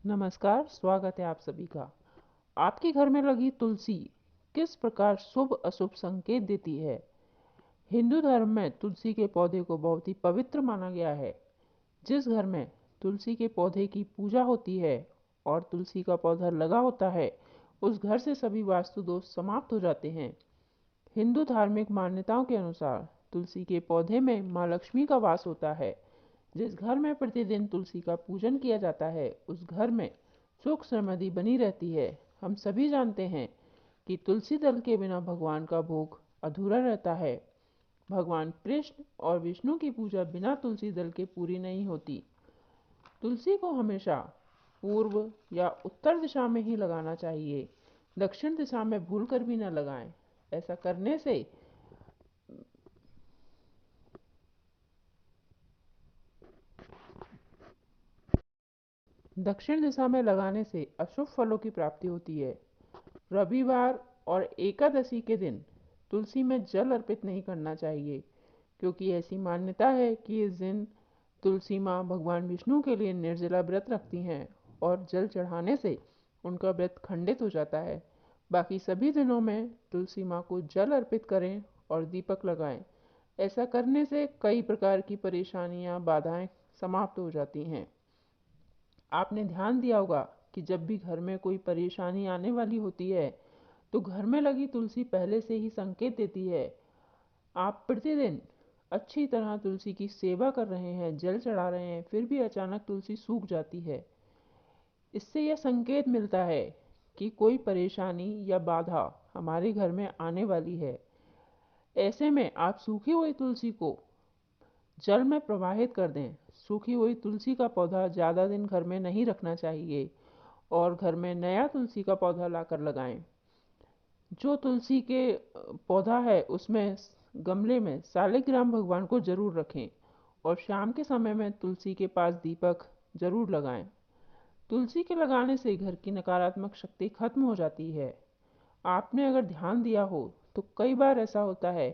नमस्कार, स्वागत है आप सभी का। आपके घर में लगी तुलसी किस प्रकार शुभ अशुभ संकेत देती है? हिंदू धर्म में तुलसी के पौधे को बहुत ही पवित्र माना गया है। जिस घर में तुलसी के पौधे की पूजा होती है और तुलसी का पौधा लगा होता है, उस घर से सभी वास्तु दोष समाप्त हो जाते हैं। हिंदू धार्मिक मान्यताओं के अनुसार तुलसी के पौधे में माँ लक्ष्मी का वास होता है। जिस घर में प्रतिदिन तुलसी का पूजन किया जाता है, उस घर में सुख समृद्धि बनी रहती है। हम सभी जानते हैं कि तुलसी दल के बिना भगवान का भोग अधूरा रहता है। भगवान कृष्ण और विष्णु की पूजा बिना तुलसी दल के पूरी नहीं होती। तुलसी को हमेशा पूर्व या उत्तर दिशा में ही लगाना चाहिए। दक्षिण दिशा में भूल कर भी न लगाएं। ऐसा करने से दक्षिण दिशा में लगाने से अशुभ फलों की प्राप्ति होती है। रविवार और एकादशी के दिन तुलसी में जल अर्पित नहीं करना चाहिए, क्योंकि ऐसी मान्यता है कि इस दिन तुलसी माँ भगवान विष्णु के लिए निर्जला व्रत रखती हैं और जल चढ़ाने से उनका व्रत खंडित हो जाता है। बाकी सभी दिनों में तुलसी माँ को जल अर्पित करें और दीपक लगाएं। ऐसा करने से कई प्रकार की परेशानियां बाधाएं समाप्त हो जाती हैं। आपने ध्यान दिया होगा कि जब भी घर में कोई परेशानी आने वाली होती है, तो घर में लगी तुलसी पहले से ही संकेत देती है। आप प्रतिदिन अच्छी तरह तुलसी की सेवा कर रहे हैं, जल चढ़ा रहे हैं, फिर भी अचानक तुलसी सूख जाती है। इससे यह संकेत मिलता है कि कोई परेशानी या बाधा हमारे घर में आने वाली है। ऐसे में आप सूखी हुई तुलसी को जल में प्रवाहित कर दें। सूखी हुई तुलसी का पौधा ज़्यादा दिन घर में नहीं रखना चाहिए और घर में नया तुलसी का पौधा लाकर लगाएं। जो तुलसी के पौधा है उसमें गमले में सालिग्राम भगवान को जरूर रखें और शाम के समय में तुलसी के पास दीपक जरूर लगाएं। तुलसी के लगाने से घर की नकारात्मक शक्ति खत्म हो जाती है। आपने अगर ध्यान दिया हो तो कई बार ऐसा होता है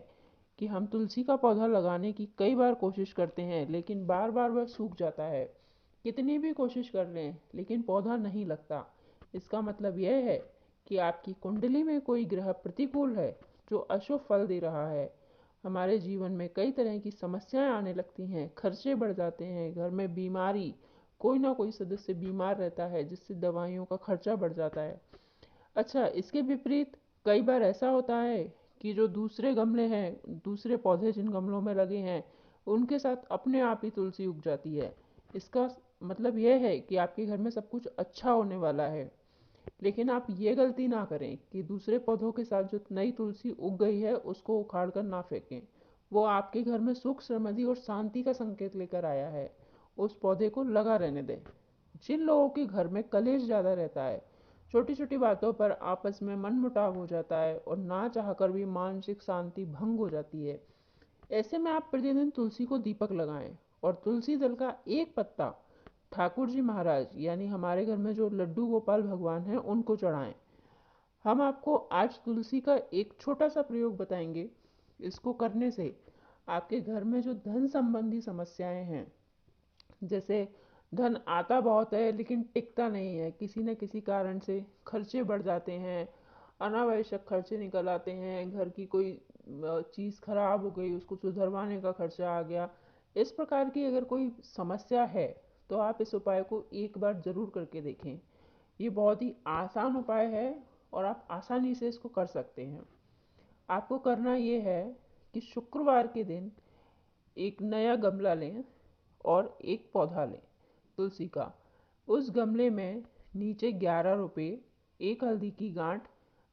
कि हम तुलसी का पौधा लगाने की कई बार कोशिश करते हैं, लेकिन बार बार वह सूख जाता है। कितनी भी कोशिश कर लें लेकिन पौधा नहीं लगता। इसका मतलब यह है कि आपकी कुंडली में कोई ग्रह प्रतिकूल है जो अशुभ फल दे रहा है। हमारे जीवन में कई तरह की समस्याएं आने लगती हैं, खर्चे बढ़ जाते हैं, घर में बीमारी, कोई ना कोई सदस्य बीमार रहता है जिससे दवाइयों का खर्चा बढ़ जाता है। अच्छा, इसके विपरीत कई बार ऐसा होता है कि जो दूसरे गमले हैं, दूसरे पौधे जिन गमलों में लगे हैं, उनके साथ अपने आप ही तुलसी उग जाती है। इसका मतलब यह है कि आपके घर में सब कुछ अच्छा होने वाला है। लेकिन आप ये गलती ना करें कि दूसरे पौधों के साथ जो नई तुलसी उग गई है उसको उखाड़ कर ना फेंकें। वो आपके घर में सुख समृद्धि और शांति का संकेत लेकर आया है। उस पौधे को लगा रहने दें। जिन लोगों के घर में कलेश ज़्यादा रहता है, छोटी छोटी बातों पर आपस में मनमुटाव हो जाता है और ना चाहकर भी मानसिक शांति भंग हो जाती है, ऐसे में आप प्रतिदिन तुलसी को दीपक लगाएं और तुलसी दल का एक पत्ता ठाकुर जी महाराज यानी हमारे घर में जो लड्डू गोपाल भगवान हैं उनको चढ़ाएं। हम आपको आज तुलसी का एक छोटा सा प्रयोग बताएंगे। इसको करने से आपके घर में जो धन संबंधी समस्याएं हैं, जैसे धन आता बहुत है लेकिन टिकता नहीं है, किसी न किसी कारण से खर्चे बढ़ जाते हैं, अनावश्यक खर्चे निकल आते हैं, घर की कोई चीज़ खराब हो गई उसको सुधरवाने का खर्चा आ गया, इस प्रकार की अगर कोई समस्या है तो आप इस उपाय को एक बार ज़रूर करके देखें। ये बहुत ही आसान उपाय है और आप आसानी से इसको कर सकते हैं। आपको करना ये है कि शुक्रवार के दिन एक नया गमला लें और एक पौधा लें तुलसी का। उस गमले में नीचे 11 रुपए, एक हल्दी की गांठ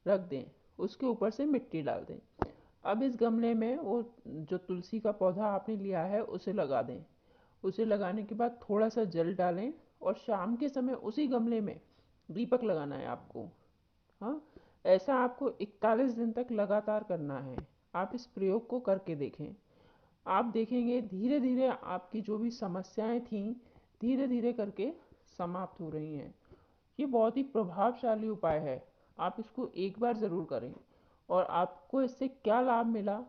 रख दें, उसके ऊपर से मिट्टी डाल दें। अब इस गमले में वो जो तुलसी का पौधा आपने लिया है उसे लगा दें। उसे लगाने के बाद थोड़ा सा जल डालें और शाम के समय उसी गमले में दीपक लगाना है आपको। हाँ, ऐसा आपको 41 दिन तक लगातार करना है। आप इस प्रयोग को करके देखें। आप देखेंगे धीरे धीरे आपकी जो भी समस्याएं थीं धीरे धीरे करके समाप्त हो रही हैं। ये बहुत ही प्रभावशाली उपाय है। आप इसको एक बार ज़रूर करें। और आपको इससे क्या लाभ मिला